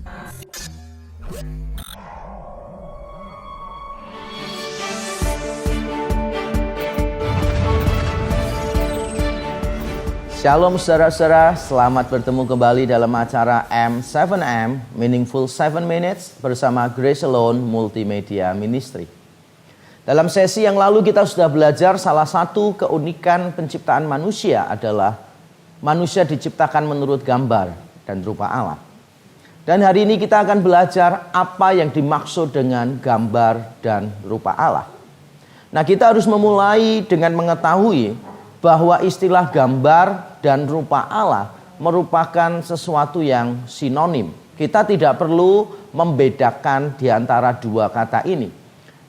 Shalom saudara-saudara, selamat bertemu kembali dalam acara M7M, Meaningful 7 Minutes bersama Grace Alone Multimedia Ministry. Dalam sesi yang lalu kita sudah belajar salah satu keunikan penciptaan manusia adalah manusia diciptakan menurut gambar dan rupa Allah. Dan hari ini kita akan belajar apa yang dimaksud dengan gambar dan rupa Allah. Nah, kita harus memulai dengan mengetahui bahwa istilah gambar dan rupa Allah merupakan sesuatu yang sinonim. Kita tidak perlu membedakan di antara dua kata ini.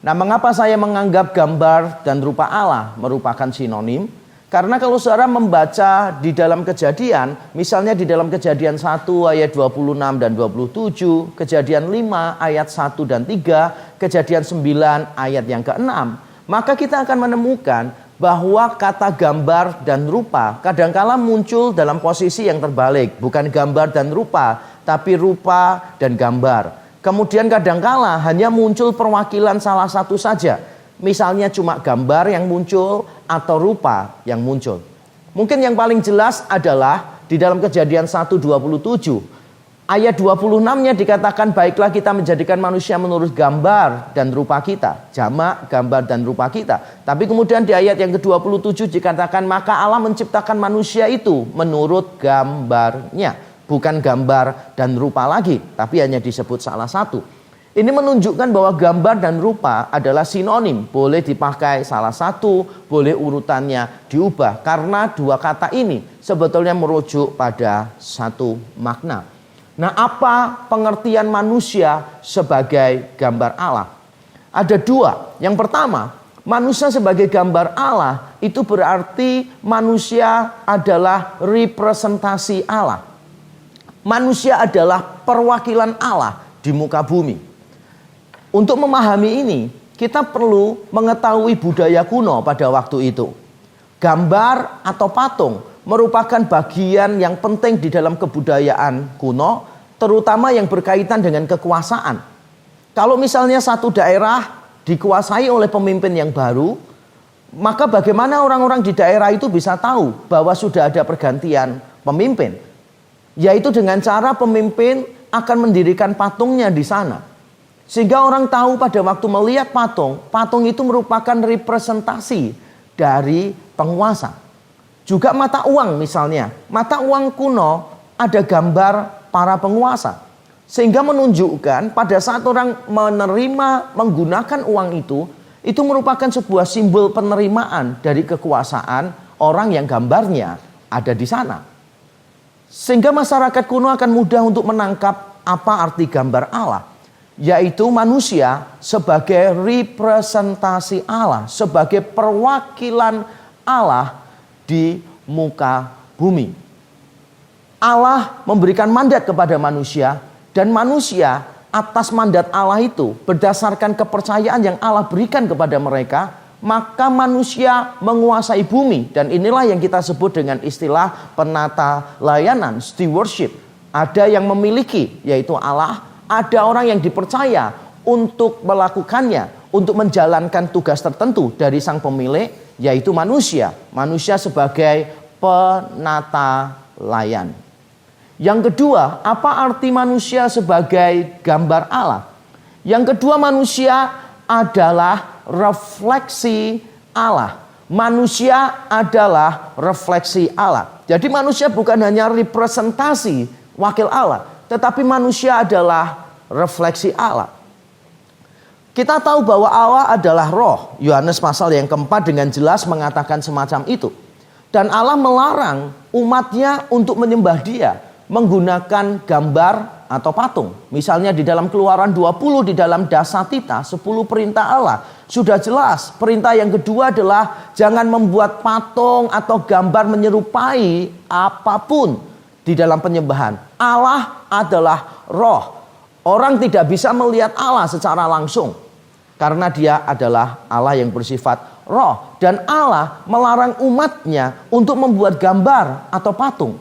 Nah, mengapa saya menganggap gambar dan rupa Allah merupakan sinonim? Karena kalau saudara membaca di dalam Kejadian, misalnya di dalam Kejadian 1 ayat 26 dan 27, Kejadian 5 ayat 1 dan 3, Kejadian 9 ayat yang ke-6, maka kita akan menemukan bahwa kata gambar dan rupa kadangkala muncul dalam posisi yang terbalik. Bukan gambar dan rupa, tapi rupa dan gambar. Kemudian kadangkala hanya muncul perwakilan salah satu saja. Misalnya cuma gambar yang muncul atau rupa yang muncul. Mungkin yang paling jelas adalah di dalam Kejadian 1:27. Ayat 26-nya dikatakan, baiklah kita menjadikan manusia menurut gambar dan rupa kita. Jamak, gambar dan rupa kita. Tapi kemudian di ayat yang ke-27 dikatakan, maka Allah menciptakan manusia itu menurut gambarnya. Bukan gambar dan rupa lagi, tapi hanya disebut salah satu. Ini menunjukkan bahwa gambar dan rupa adalah sinonim. Boleh dipakai salah satu, boleh urutannya diubah. Karena dua kata ini sebetulnya merujuk pada satu makna. Nah, apa pengertian manusia sebagai gambar Allah? Ada dua. Yang pertama, manusia sebagai gambar Allah itu berarti manusia adalah representasi Allah. Manusia adalah perwakilan Allah di muka bumi. Untuk memahami ini, kita perlu mengetahui budaya kuno pada waktu itu. Gambar atau patung merupakan bagian yang penting di dalam kebudayaan kuno, terutama yang berkaitan dengan kekuasaan. Kalau misalnya satu daerah dikuasai oleh pemimpin yang baru, maka bagaimana orang-orang di daerah itu bisa tahu bahwa sudah ada pergantian pemimpin? Yaitu dengan cara pemimpin akan mendirikan patungnya di sana. Sehingga orang tahu pada waktu melihat patung, patung itu merupakan representasi dari penguasa. Juga mata uang misalnya. Mata uang kuno ada gambar para penguasa. Sehingga menunjukkan pada saat orang menerima menggunakan uang itu merupakan sebuah simbol penerimaan dari kekuasaan orang yang gambarnya ada di sana. Sehingga masyarakat kuno akan mudah untuk menangkap apa arti gambar Allah. Yaitu manusia sebagai representasi Allah, sebagai perwakilan Allah di muka bumi. Allah memberikan mandat kepada manusia, dan manusia atas mandat Allah itu berdasarkan kepercayaan yang Allah berikan kepada mereka, maka manusia menguasai bumi. Dan inilah yang kita sebut dengan istilah penata layanan, stewardship. Ada yang memiliki, yaitu Allah. Ada orang yang dipercaya untuk melakukannya, untuk menjalankan tugas tertentu dari sang pemilik, yaitu manusia. Manusia sebagai penata layan. Yang kedua, apa arti manusia sebagai gambar Allah? Yang kedua, manusia adalah refleksi Allah. Manusia adalah refleksi Allah. Jadi manusia bukan hanya representasi wakil Allah, tetapi manusia adalah refleksi Allah. Kita tahu bahwa Allah adalah roh. Yohanes pasal yang keempat dengan jelas mengatakan semacam itu. Dan Allah melarang umatnya untuk menyembah dia menggunakan gambar atau patung. Misalnya di dalam Keluaran 20 di dalam Dasatita 10 perintah Allah. Sudah jelas. Perintah yang kedua adalah jangan membuat patung atau gambar menyerupai apapun di dalam penyembahan. Allah adalah roh. Orang tidak bisa melihat Allah secara langsung. Karena dia adalah Allah yang bersifat roh. Dan Allah melarang umatnya untuk membuat gambar atau patung.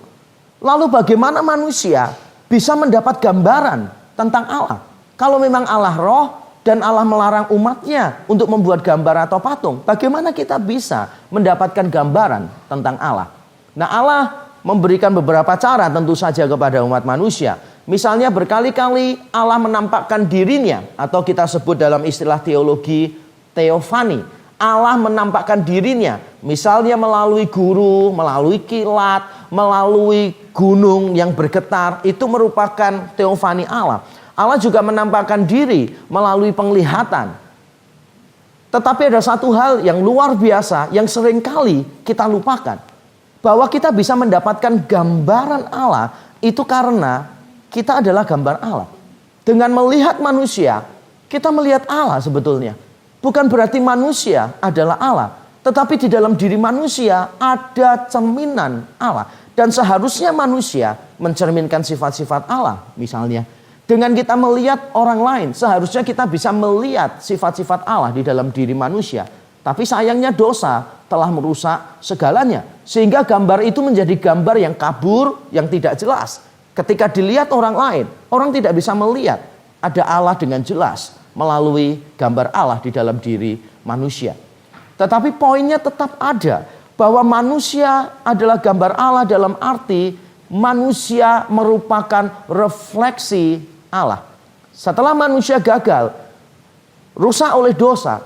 Lalu bagaimana manusia bisa mendapat gambaran tentang Allah. Kalau memang Allah roh dan Allah melarang umatnya untuk membuat gambar atau patung, bagaimana kita bisa mendapatkan gambaran tentang Allah? Nah, Allah memberikan beberapa cara tentu saja kepada umat manusia. Misalnya berkali-kali Allah menampakkan dirinya, atau kita sebut dalam istilah teologi teofani. Allah menampakkan dirinya, misalnya melalui guru, melalui kilat, melalui gunung yang bergetar. Itu merupakan teofani Allah. Allah juga menampakkan diri melalui penglihatan. Tetapi ada satu hal yang luar biasa yang seringkali kita lupakan. Bahwa kita bisa mendapatkan gambaran Allah itu karena kita adalah gambar Allah. Dengan melihat manusia, kita melihat Allah sebetulnya. Bukan berarti manusia adalah Allah. Tetapi di dalam diri manusia ada cerminan Allah. Dan seharusnya manusia mencerminkan sifat-sifat Allah. Misalnya, dengan kita melihat orang lain, seharusnya kita bisa melihat sifat-sifat Allah di dalam diri manusia. Tapi sayangnya dosa telah merusak segalanya. Sehingga gambar itu menjadi gambar yang kabur, yang tidak jelas. Ketika dilihat orang lain, orang tidak bisa melihat ada Allah dengan jelas melalui gambar Allah di dalam diri manusia. Tetapi poinnya tetap ada, bahwa manusia adalah gambar Allah dalam arti manusia merupakan refleksi Allah. Setelah manusia gagal, rusak oleh dosa,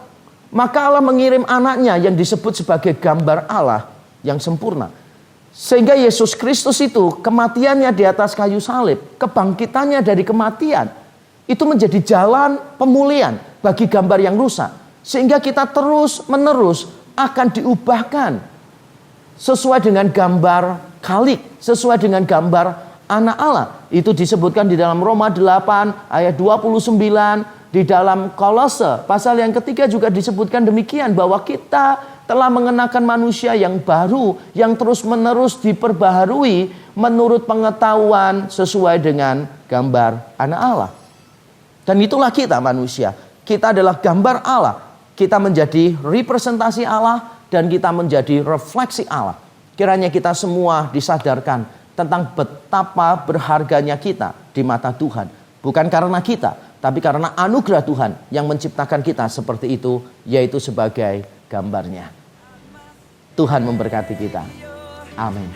maka Allah mengirim anaknya yang disebut sebagai gambar Allah yang sempurna. Sehingga Yesus Kristus itu kematiannya di atas kayu salib, kebangkitannya dari kematian, itu menjadi jalan pemulihan bagi gambar yang rusak. Sehingga kita terus menerus akan diubahkan sesuai dengan gambar Khalik, sesuai dengan gambar anak Allah. Itu disebutkan di dalam Roma 8 ayat 29, di dalam Kolose pasal yang ketiga juga disebutkan demikian, bahwa kita telah mengenakan manusia yang baru, yang terus menerus diperbaharui menurut pengetahuan sesuai dengan gambar anak Allah. Dan itulah kita manusia. Kita adalah gambar Allah. Kita menjadi representasi Allah dan kita menjadi refleksi Allah. Kiranya kita semua disadarkan tentang betapa berharganya kita di mata Tuhan. Bukan karena kita, tapi karena anugerah Tuhan yang menciptakan kita seperti itu, yaitu sebagai gambarnya. Tuhan memberkati kita. Amin.